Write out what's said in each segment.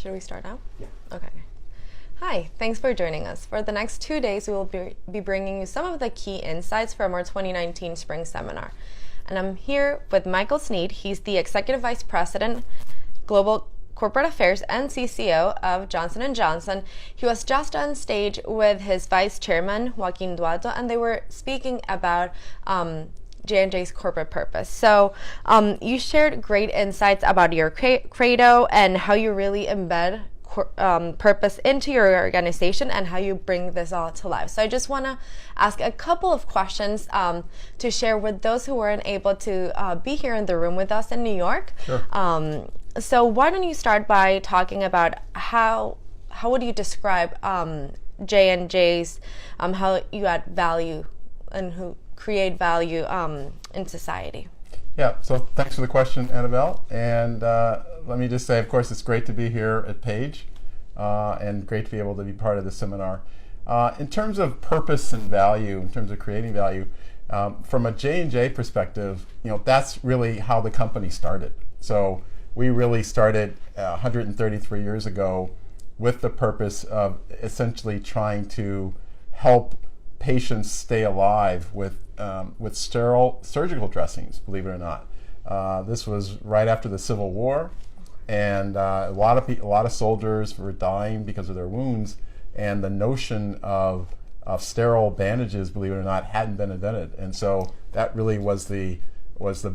Should we start now? Yeah. Okay. Hi, thanks for joining us. For the next 2 days, we will be bringing you some of the key insights from our 2019 Spring Seminar. And I'm here with Michael Sneed. He's the Executive Vice President, Global Corporate Affairs and CCO of Johnson Johnson. He was just on stage with his Vice Chairman, Joaquin Duato, and they were speaking about J&J's corporate purpose. So you shared great insights about your Credo and how you really embed purpose into your organization and how you bring this all to life. So I just want to ask a couple of questions to share with those who weren't able to be here in the room with us in New York. Sure. So why don't you start by talking about how would you describe J&J's, how you add value and who create value in society? Yeah, so thanks for the question, Annabelle. And let me just say, of course, it's great to be here at Page and great to be able to be part of the seminar. In terms of purpose and value, in terms of creating value, from a J&J perspective, that's really how the company started. So we really started 133 years ago with the purpose of essentially trying to help patients stay alive with sterile surgical dressings, believe it or not. This was right after the Civil War, and a lot of soldiers were dying because of their wounds, and the notion of sterile bandages, believe it or not, hadn't been invented. And so that really was the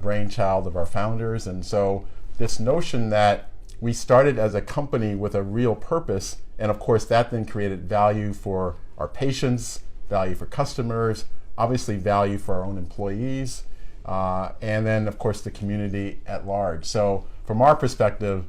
brainchild of our founders. And so this notion that we started as a company with a real purpose, and of course that then created value for our patients, value for customers, obviously value for our own employees, and then of course the community at large. So from our perspective,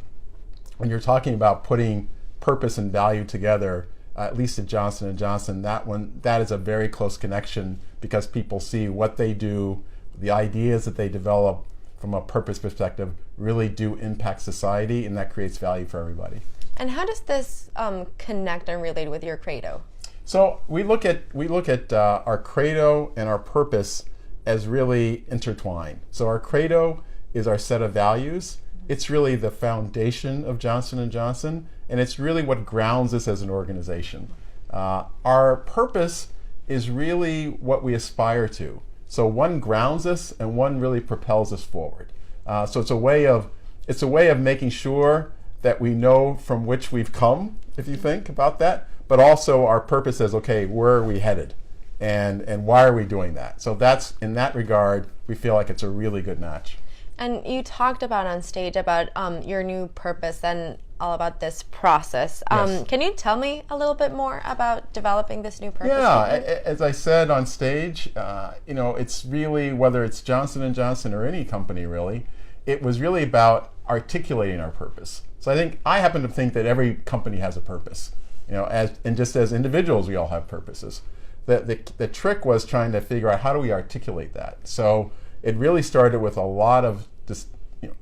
when you're talking about putting purpose and value together, at least at Johnson & Johnson, that is a very close connection, because people see what they do, the ideas that they develop from a purpose perspective really do impact society, and that creates value for everybody. And how does this connect and relate with your Credo? So we look at our Credo and our purpose as really intertwined. So our Credo is our set of values. It's really the foundation of Johnson & Johnson, and it's really what grounds us as an organization. Our purpose is really what we aspire to. So one grounds us, and one really propels us forward. So it's a way of making sure that we know from which we've come, if you think about that. But also our purpose says, okay, where are we headed? And why are we doing that? So that's, in that regard, we feel like it's a really good match. And you talked about on stage about your new purpose and all about this process. Yes. Can you tell me a little bit more about developing this new purpose? Yeah, as I said on stage, it's really, whether it's Johnson & Johnson or any company really, it was really about articulating our purpose. So I happen to think that every company has a purpose. And just as individuals, we all have purposes. The trick was trying to figure out how do we articulate that. So it really started with a lot of just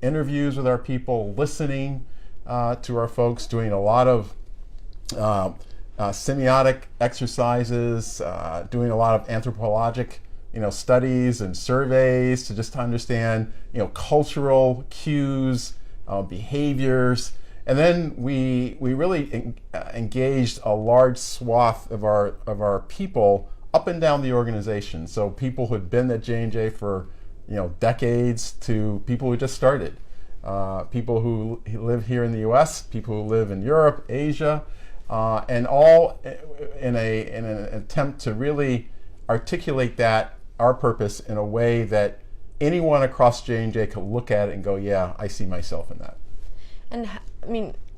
interviews with our people, listening to our folks, doing a lot of semiotic exercises, doing a lot of anthropologic studies and surveys to just understand cultural cues, behaviors. And then we really engaged a large swath of our people up and down the organization. So people who had been at J&J for decades to people who just started, people who live here in the U.S., people who live in Europe, Asia, and all in an attempt to really articulate our purpose in a way that anyone across J&J could look at it and go, yeah, I see myself in that. And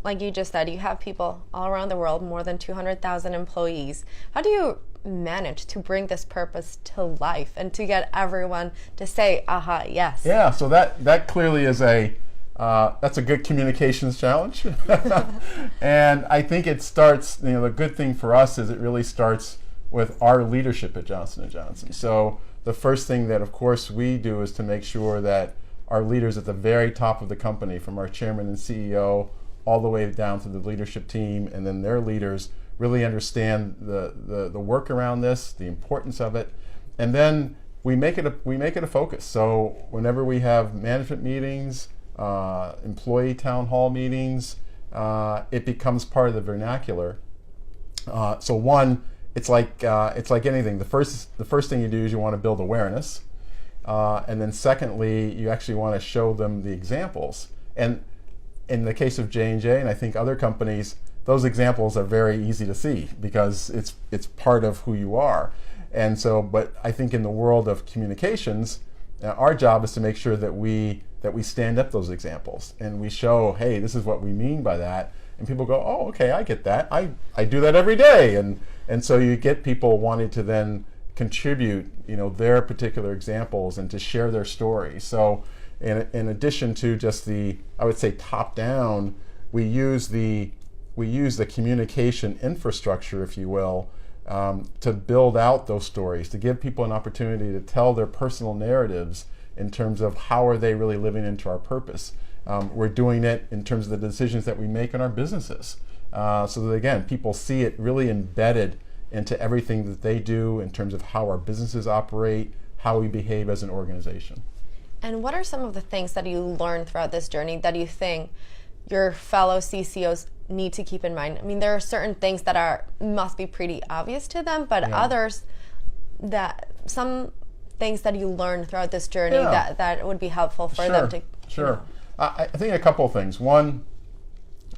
like you just said, you have people all around the world, more than 200,000 employees. How do you manage to bring this purpose to life and to get everyone to say, aha, yes? Yeah, so that clearly is that's a good communications challenge. And I think it starts, the good thing for us is it really starts with our leadership at Johnson & Johnson. So the first thing that, of course, we do is to make sure that our leaders at the very top of the company, from our chairman and CEO all the way down to the leadership team and then their leaders, really understand the work around this, the importance of it, and then we make it a focus. So whenever we have management meetings, employee town hall meetings, it becomes part of the vernacular. So one, it's like anything. The first thing you do is you want to build awareness, and then secondly, you actually want to show them the examples. And in the case of J&J, and I think other companies, those examples are very easy to see because it's part of who you are. And so, but I think in the world of communications, our job is to make sure that we stand up those examples and we show, hey, this is what we mean by that. And people go, oh, okay, I get that. I do that every day. And so you get people wanting to then contribute, their particular examples and to share their story. So in addition to just I would say top down, we use the communication infrastructure, if you will, to build out those stories, to give people an opportunity to tell their personal narratives in terms of how are they really living into our purpose. We're doing it in terms of the decisions that we make in our businesses, so that again, people see it really embedded into everything that they do in terms of how our businesses operate, how we behave as an organization. And what are some of the things that you learned throughout this journey that you think your fellow CCOs need to keep in mind? I mean, there are certain things that must be pretty obvious to them, but others some things that you learned throughout this journey that would be helpful for them to. Sure. I think a couple of things. One,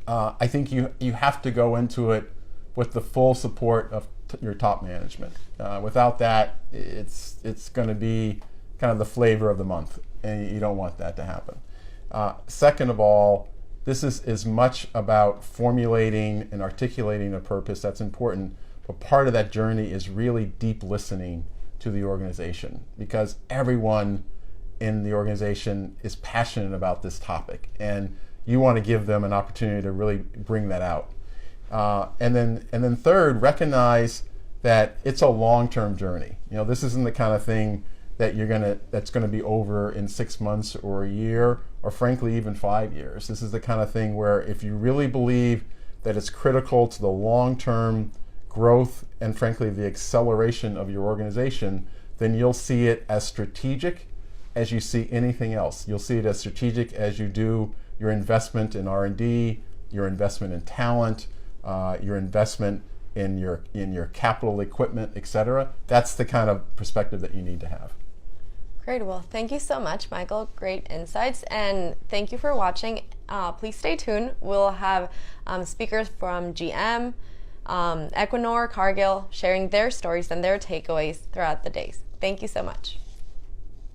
I think you have to go into it with the full support of your top management. Without that, it's going to be kind of the flavor of the month, and you don't want that to happen. Second of all, this is as much about formulating and articulating a purpose. That's important, but part of that journey is really deep listening to the organization, because everyone in the organization is passionate about this topic, and you want to give them an opportunity to really bring that out. And then third, recognize that it's a long-term journey. This isn't the kind of thing that that's going to be over in 6 months or a year, or frankly even 5 years. This is the kind of thing where if you really believe that it's critical to the long-term growth and frankly the acceleration of your organization, then you'll see it as strategic as you see anything else. You'll see it as strategic as you do your investment in R&D, your investment in talent, your investment in your capital equipment, etc. That's the kind of perspective that you need to have. Great. Well, thank you so much, Michael. Great insights. And thank you for watching. Please stay tuned. We'll have speakers from GM, Equinor, Cargill, sharing their stories and their takeaways throughout the days. Thank you so much.